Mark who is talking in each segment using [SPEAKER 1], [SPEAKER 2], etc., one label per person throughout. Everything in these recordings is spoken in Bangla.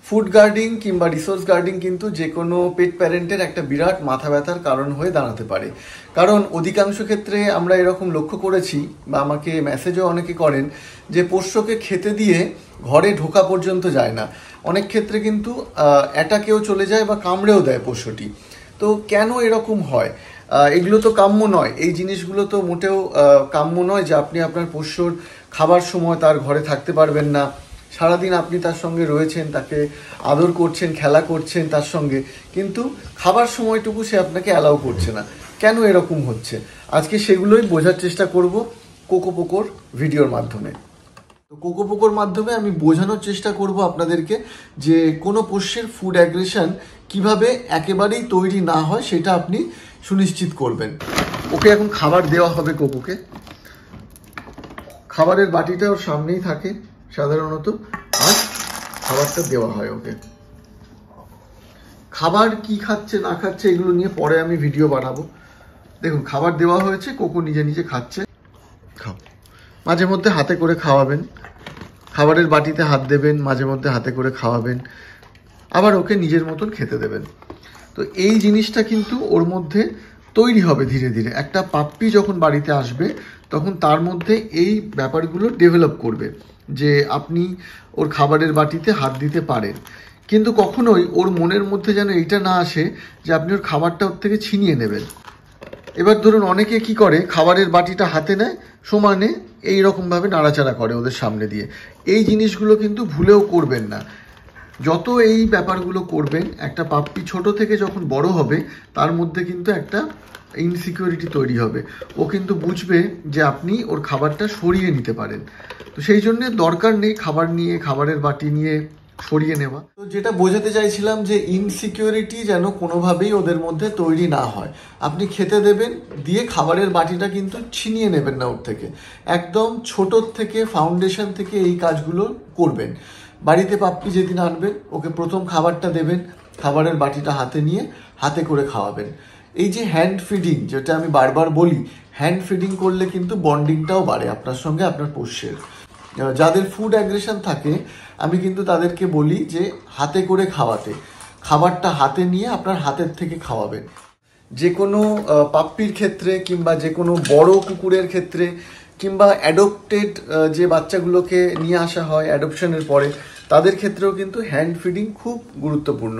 [SPEAKER 1] ফুড গার্ডিং কিংবা রিসোর্স গার্ডিং কিন্তু যে কোনো পেট প্যারেন্টের একটা বিরাট মাথা ব্যথার কারণ হয়ে দাঁড়াতে পারে। কারণ অধিকাংশ ক্ষেত্রে আমরা এরকম লক্ষ্য করেছি বা আমাকে মেসেজও অনেকে করেন যে পোষ্যকে খেতে দিয়ে ঘরে ঢোকা পর্যন্ত যায় না। অনেক ক্ষেত্রে কিন্তু অ্যাটাকেও চলে যায় বা কামড়েও দেয় পোষ্যটি। তো কেন এরকম হয়? এগুলো তো কাম্য নয়, এই জিনিসগুলো তো মোটেও কাম্য নয় যে আপনি আপনার পোষ্যর খাবার সময় তার ঘরে থাকতে পারবেন না। সারাদিন আপনি তার সঙ্গে রয়েছেন, তাকে আদর করছেন, খেলা করছেন তার সঙ্গে, কিন্তু খাবার সময়টুকু সে আপনাকে অ্যালাউ করছে না। কেন এরকম হচ্ছে? আজকে সেগুলোই বোঝার চেষ্টা করব কোকোপোকোর ভিডিওর মাধ্যমে। তো কোকোপোকোর মাধ্যমে আমি বোঝানোর চেষ্টা করব আপনাদেরকে যে কোনো পোষ্যের ফুড অ্যাগ্রেশন কিভাবে একেবারেই তৈরি না হয় সেটা আপনি সুনিশ্চিত করবেন। ওকে এখন খাবার দেওয়া হবে কোকোকে। খাবারের বাটিটা ওর সামনেই থাকে সাধারণত, আর খাবারটা দেওয়া হয় ওকে। খাবার কি খাচ্ছে না খাচ্ছে এগুলো নিয়ে পরে আমি ভিডিও বানাবো। দেখুন খাবার দেওয়া হয়েছে, কোকো নিজে নিজে খাচ্ছে। খাও, মাঝে মধ্যে হাতে করে খাওয়াবেন, খাবারের বাটিতে হাত দেবেন, মাঝে মধ্যে হাতে করে খাওয়াবেন, আবার ওকে নিজের মতন খেতে দেবেন। তো এই জিনিসটা কিন্তু ওর মধ্যে তৈরি হবে ধীরে ধীরে। একটা পাপ্পি যখন বাড়িতে আসবে তখন তার মধ্যে এই ব্যাপারগুলো ডেভেলপ করবে যে আপনি ওর খাবারের বাটিতে হাত দিতে পারেন। কিন্তু কখনোই ওর মনের মধ্যে যেন এইটা না আসে যে আপনি ওর খাবারটা ওর থেকে ছিনিয়ে নেবেন। এবার ধরুন অনেকে কি করে, খাবারের বাটিটা হাতে নেয়, সমানে এই রকমভাবে নাড়াচাড়া করে ওদের সামনে দিয়ে। এই জিনিসগুলো কিন্তু ভুলেও করবেন না। যত এই ব্যাপারগুলো করবেন, একটা পাপ্পি ছোট থেকে যখন বড় হবে তার মধ্যে কিন্তু একটা ইনসিকিউরিটি তৈরি হবে। ও কিন্তু বুঝবে যে আপনি ওর খাবারটা সরিয়ে নিতে পারেন। তো সেই জন্য দরকার নেই খাবার নিয়ে, খাবারের বাটি নিয়ে সরিয়ে নেওয়া। তো যেটা বোঝাতে চাইছিলাম যে ইনসিকিউরিটি যেন কোনোভাবেই ওদের মধ্যে তৈরি না হয়। আপনি খেতে দেবেন, দিয়ে খাবারের বাটিটা কিন্তু ছিনিয়ে নেবেন না ওর থেকে। একদম ছোটোর থেকে, ফাউন্ডেশন থেকে এই কাজগুলো করবেন। বাড়িতে পাপ্পি যেদিন আনবেন ওকে প্রথম খাবারটা দেবেন, খাবারের বাটিটা হাতে নিয়ে হাতে করে খাওয়াবেন। এই যে হ্যান্ড ফিডিং, যেটা আমি বারবার বলি, হ্যান্ড ফিডিং করলে কিন্তু বন্ডিংটাও বাড়ে আপনার সঙ্গে আপনার পোষ্যের। যাদের ফুড অ্যাগ্রেশন থাকে আমি কিন্তু তাদেরকে বলি যে হাতে করে খাওয়াতে, খাবারটা হাতে নিয়ে আপনার হাতের থেকে খাওয়াবেন। যে কোনো পাপ্পির ক্ষেত্রে কিংবা যে কোনো বড় কুকুরের ক্ষেত্রে কিংবা অ্যাডপ্টেড যে বাচ্চাগুলোকে নিয়ে আসা হয় অ্যাডপশনের পরে, তাদের ক্ষেত্রেও কিন্তু হ্যান্ড ফিডিং খুব গুরুত্বপূর্ণ।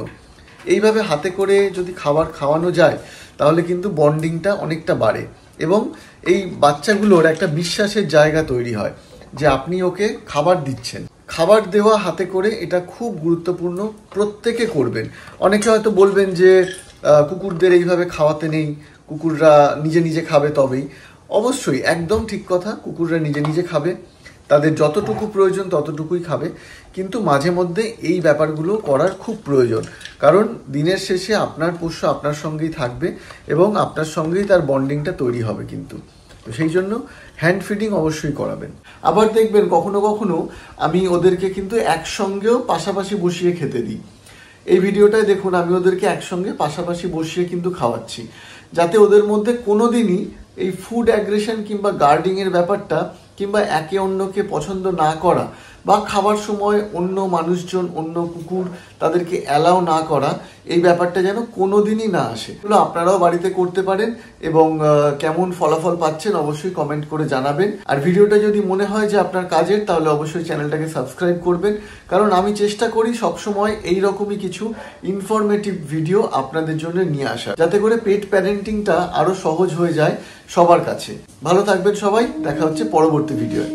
[SPEAKER 1] এইভাবে হাতে করে যদি খাবার খাওয়ানো যায় তাহলে কিন্তু বন্ডিংটা অনেকটা বাড়ে এবং এই বাচ্চাগুলোর একটা বিশ্বাসের জায়গা তৈরি হয় যে আপনি ওকে খাবার দিচ্ছেন। খাবার দেওয়া হাতে করে এটা খুব গুরুত্বপূর্ণ, প্রত্যেকে করবেন। অনেকে হয়তো বলবেন যে কুকুরদের এইভাবে খাওয়াতে নেই, কুকুররা নিজে নিজে খাবে তবেই। অবশ্যই একদম ঠিক কথা, কুকুররা নিজে নিজে খাবে, তাদের যতটুকু প্রয়োজন ততটুকুই খাবে, কিন্তু মাঝে মধ্যে এই ব্যাপারগুলো করার খুব প্রয়োজন। কারণ দিনের শেষে আপনার পোষ্য আপনার সঙ্গেই থাকবে এবং আপনার সঙ্গেই তার বন্ডিংটা তৈরি হবে কিন্তু। তো সেই জন্য হ্যান্ড ফিডিং অবশ্যই করাবেন। আবার দেখবেন কখনো কখনো আমি ওদেরকে কিন্তু একসঙ্গেও পাশাপাশি বসিয়ে খেতে দিই। এই ভিডিওটায় দেখুন আমি ওদেরকে একসঙ্গে পাশাপাশি বসিয়ে কিন্তু খাওয়াচ্ছি, যাতে ওদের মধ্যে কোনোদিনই এই ফুড অ্যাগ্রেশন কিংবা গার্ডিংয়ের ব্যাপারটা কিংবা একে অন্যকে পছন্দ না করা বা খাবার সময় অন্য মানুষজন, অন্য কুকুর তাদেরকে অ্যালাউ না করা, এই ব্যাপারটা যেন কোনোদিনই না আসে। এগুলো আপনারাও বাড়িতে করতে পারেন এবং কেমন ফলাফল পাচ্ছেন অবশ্যই কমেন্ট করে জানাবেন। আর ভিডিওটা যদি মনে হয় যে আপনার কাজের, তাহলে অবশ্যই চ্যানেলটাকে সাবস্ক্রাইব করবেন, কারণ আমি চেষ্টা করি সবসময় এইরকমই কিছু ইনফরমেটিভ ভিডিও আপনাদের জন্য নিয়ে আসা, যাতে করে পেট প্যারেন্টিংটা আরও সহজ হয়ে যায় সবার কাছে। ভালো থাকবেন সবাই, দেখা হচ্ছে পরবর্তী ভিডিওয়।